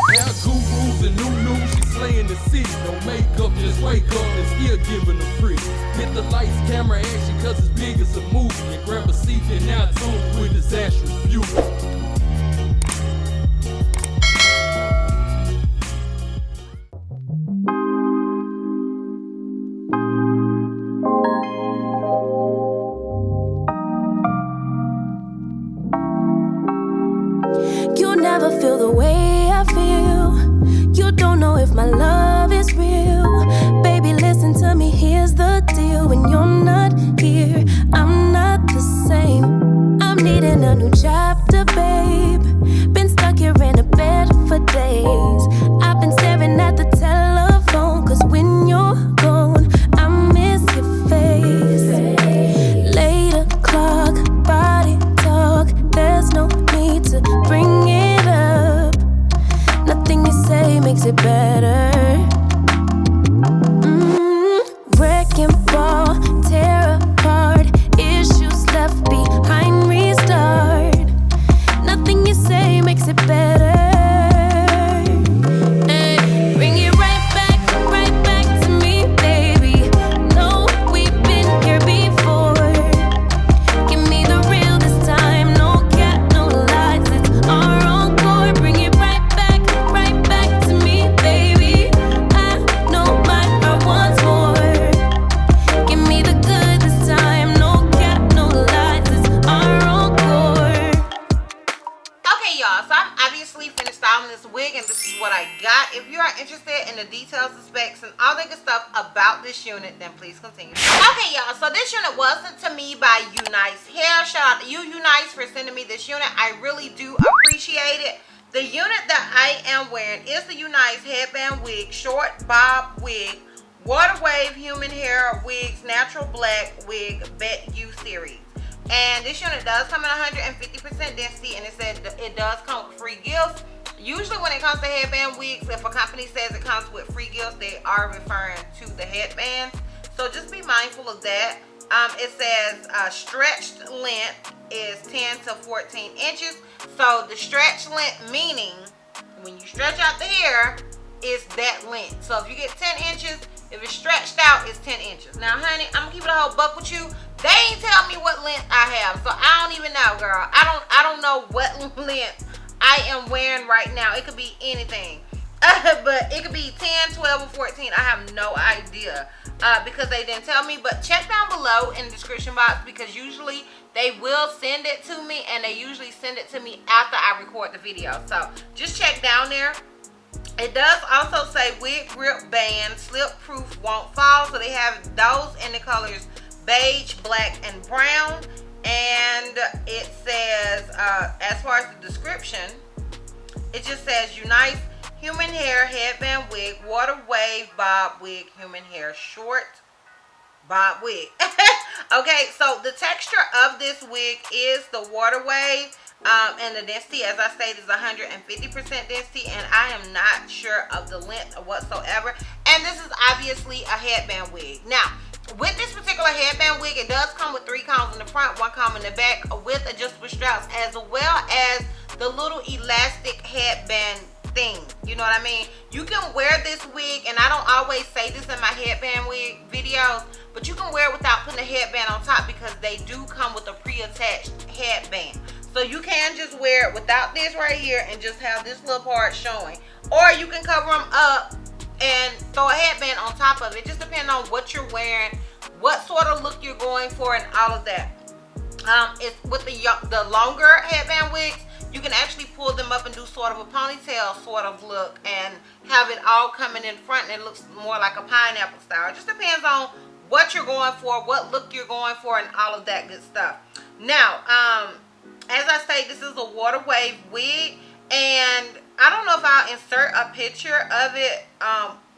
Now gurus and new, she slaying the city. No makeup, just wake up and still giving them pretty. Hit the lights, camera, action, cause it's big as a movie. And grab a seat and now tune with Disastrous Beauty. You never feel the way I feel. You don't know if my love is real. Baby, listen to me, here's the deal. When you're not here, I'm not the same. I'm needing a new chapter, babe. Been stuck here in a bed for days. I've been staring at the telephone, cause when you're gone, I miss your face. 8 o'clock, body talk. There's no need to bring it up. Nothing you say makes it better. Wrecking ball, tear apart. Issues left behind, restart. Nothing you say makes it better. Hey, bring it right back to me, baby. No, we've been here before. Give me the real this time. No cap, no lies. It's our encore. Bring it right back to me, baby. I know my heart wants more. Give me the good this time. No cap, no lies. It's our encore. Okay, y'all, so I'm obviously finished styling this wig, and this is what I got. If you are interested in the details, the specs, and all the good stuff about this unit, then please continue. Okay, y'all, so this unit was sent to me by Unice Hair. Shout out to you, Unice, for sending me this unit. I really do appreciate it. The unit that I am wearing is the Unice Headband Wig, Short Bob Wig, Water Wave Human Hair Wigs, Natural Black Wig, Bet You Series. And this unit does come in 150% density, and it said it does come with free gifts. Usually when it comes to headband wigs, if a company says it comes with free gifts, they are referring to the headband. So just be mindful of that. It says stretched length is 10 to 14 inches. So the stretch length meaning when you stretch out the hair is that length. So if you get 10 inches, if it's stretched out, it's 10 inches. Now, honey, I'm gonna keep it a whole buck with you. They ain't tell me what length I have, so I don't even know, girl. I don't know what length I am wearing right now. It could be anything. But it could be 10, 12, or 14. I have no idea because they didn't tell me. But check down below in the description box, because usually they will send it to me, and they usually send it to me after I record the video. So just check down there. It does also say wig grip band, slip proof, won't fall. So they have those in the colors beige, black, and brown. And it says, as far as the description, it just says Unice Human Hair Headband Wig, Water Wave Bob Wig, Human Hair Short Bob Wig. Okay, so the texture of this wig is the water wave. And the density, as I stated, is 150% density, and I am not sure of the length whatsoever. And this is obviously a headband wig. Now, with this particular headband wig, it does come with 3 combs in the front, 1 comb in the back, with adjustable straps, as well as the little elastic headband thing. You know what I mean? You can wear this wig, and I don't always say this in my headband wig videos, but you can wear it without putting a headband on top, because they do come with a pre-attached headband. So you can just wear it without this right here and just have this little part showing. Or you can cover them up and throw a headband on top of it. Just depending on what you're wearing, what sort of look you're going for, and all of that. It's with the longer headband wigs, you can actually pull them up and do sort of a ponytail sort of look and have it all coming in front, and it looks more like a pineapple style. It just depends on what you're going for, what look you're going for, and all of that good stuff. Now, as I say, this is a water wave wig, and I don't know if I'll insert a picture of it,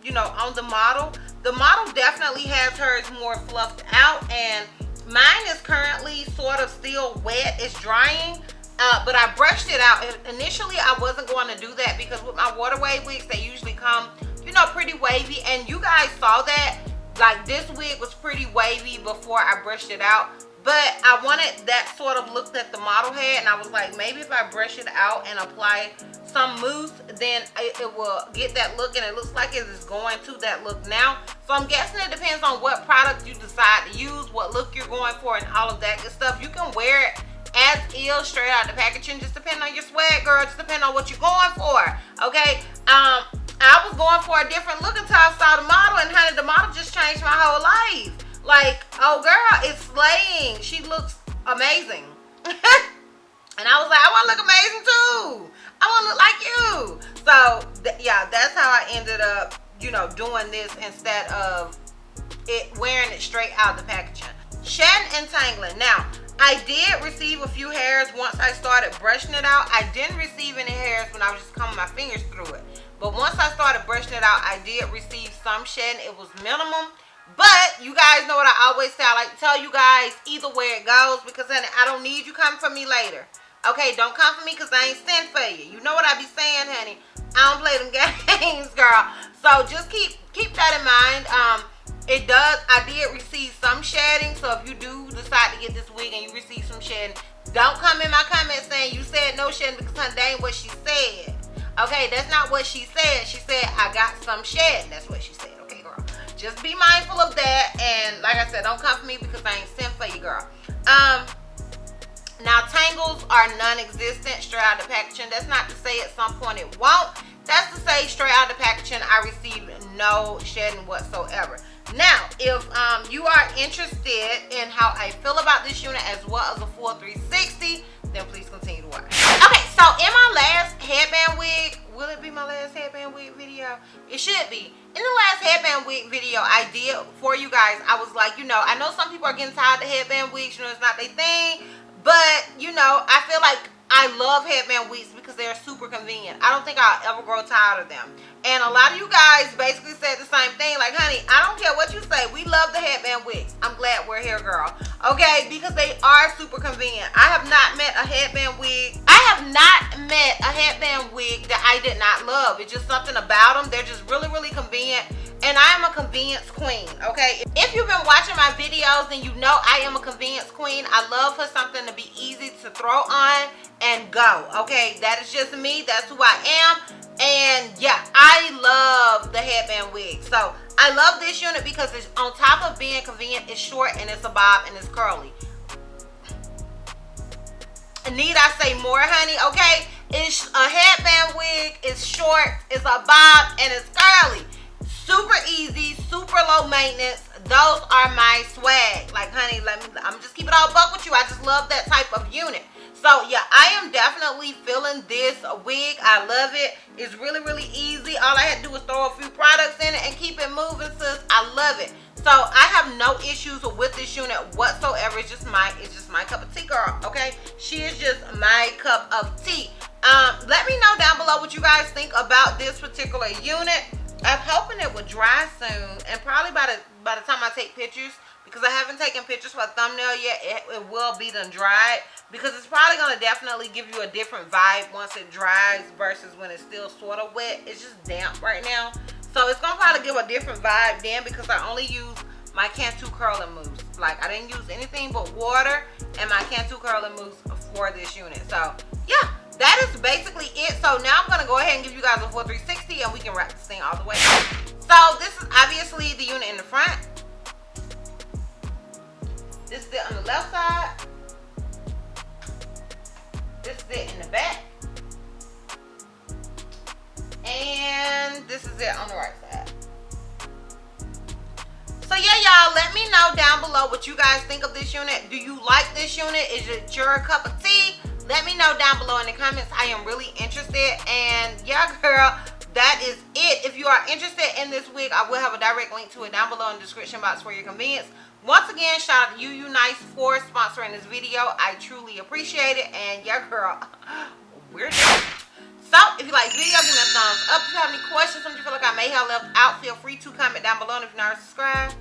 you know, on the model. The model definitely has hers more fluffed out, and mine is currently sort of still wet. It's drying, but I brushed it out. Initially, I wasn't going to do that, because with my water wave wigs, they usually come, you know, pretty wavy, and you guys saw that. Like, this wig was pretty wavy before I brushed it out. but I wanted that sort of look that the model had, and I was like, maybe if I brush it out and apply some mousse, then it will get that look, and it looks like it is going to that look now. So I'm guessing it depends on what product you decide to use, what look you're going for, and all of that good stuff. You can wear it as is, straight out of the packaging, just depending on your swag, girl. Just depending on what you're going for, okay? I was going for a different look until I saw the model, and honey, the model just changed my whole life. Like, oh girl, it's slaying. She looks amazing. And I was like, I want to look amazing too. I want to look like you. So yeah, that's how I ended up, you know, doing this instead of it wearing it straight out of the packaging. Shedding and tangling. Now, I did receive a few hairs once I started brushing it out. I didn't receive any hairs when I was just combing my fingers through it. But once I started brushing it out, I did receive some shedding. It was minimum. But you guys know what I always say. I like to tell you guys either way it goes, because honey, I don't need you coming for me later. Okay, don't come for me because I ain't sent for you. You know what I be saying, honey. I don't play them games, girl. So just keep that in mind. I did receive some shedding. So if you do decide to get this wig and you receive some shedding, don't come in my comments saying you said no shedding, because honey, that ain't what she said. Okay, that's not what she said. She said I got some shedding. That's what she said. Okay, girl. Just be mindful of that. And like I said, don't come for me because I ain't sent for you, girl. Now, tangles are non-existent straight out of the packaging. That's not to say at some point it won't. That's to say straight out of the packaging, I received no shedding whatsoever. Now, if you are interested in how I feel about this unit as well as a full 360, then please continue to watch. Okay, so in my last headband wig, will it be my last headband wig video? It should be. In the last headband wig video I did for you guys, I was like, you know, I know some people are getting tired of headband wigs, you know, it's not their thing. But, you know, I feel like I love headband wigs because they're super convenient. I don't think I'll ever grow tired of them. And a lot of you guys basically said the same thing. Like, honey, I don't care what you say. We love the headband wigs. I'm glad we're here, girl. Okay? Because they are super convenient. I have not met a headband wig. I have not met a headband wig that I did not love. It's just something about them. They're just really, really convenient. And I am a convenience queen, okay? If you've been watching my videos, then you know I am a convenience queen. I love for something to be easy to throw on and go, okay? That is just me. That's who I am. And yeah, I love the headband wig. So I love this unit because it's on top of being convenient, it's short and it's a bob and it's curly. Need I say more, honey? Okay? It's a headband wig, it's short, it's a bob, and it's curly. Super easy, super low maintenance. Those are my swag. Like, honey, I'm just keep it all buck with you. I just love that type of unit. So yeah, I am definitely feeling this wig. I love it. It's really, really easy. All I had to do was throw a few products in it and keep it moving, sis. I love it. So I have no issues with this unit whatsoever. It's just my cup of tea, girl. Okay, she is just my cup of tea. Let me know down below what you guys think about this particular unit. I'm hoping it will dry soon, and probably by the time I take pictures, because I haven't taken pictures for a thumbnail yet, it will be done dried, because it's probably going to definitely give you a different vibe once it dries versus when it's still sort of wet. It's just damp right now, so it's going to probably give a different vibe then, because I only use my Cantu curling mousse. Like, I didn't use anything but water and my Cantu curling mousse for this unit. So yeah, that is basically it. So now I'm going to go ahead and give you guys a full 360 and we can wrap this thing all the way up. So this is obviously the unit in the front. This is it on the left side. This is it in the back. And this is it on the right side. So yeah, y'all, let me know down below what you guys think of this unit. Do you like this unit? Is it your cup of tea? Let me know down below in the comments. I am really interested. And yeah, girl, that is it. If you are interested in this wig, I will have a direct link to it down below in the description box for your convenience. Once again, shout out to you, Unice, for sponsoring this video. I truly appreciate it. And yeah, girl, we're done. So, if you like the video, give me a thumbs up. If you have any questions, something you feel like I may have left out, feel free to comment down below. And if you're not subscribed,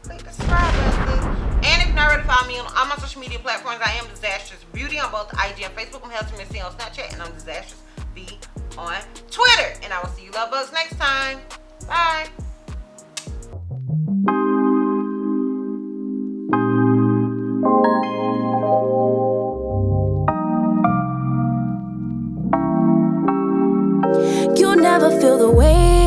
click the subscribe button. And if you're not ready to follow me on all my social media platforms, I am DizastrousBeauty on both IG and Facebook. I'm Healthy Missy on Snapchat, and I'm DizastrousB on Twitter. And I will see you love bugs next time. Bye. never feel the way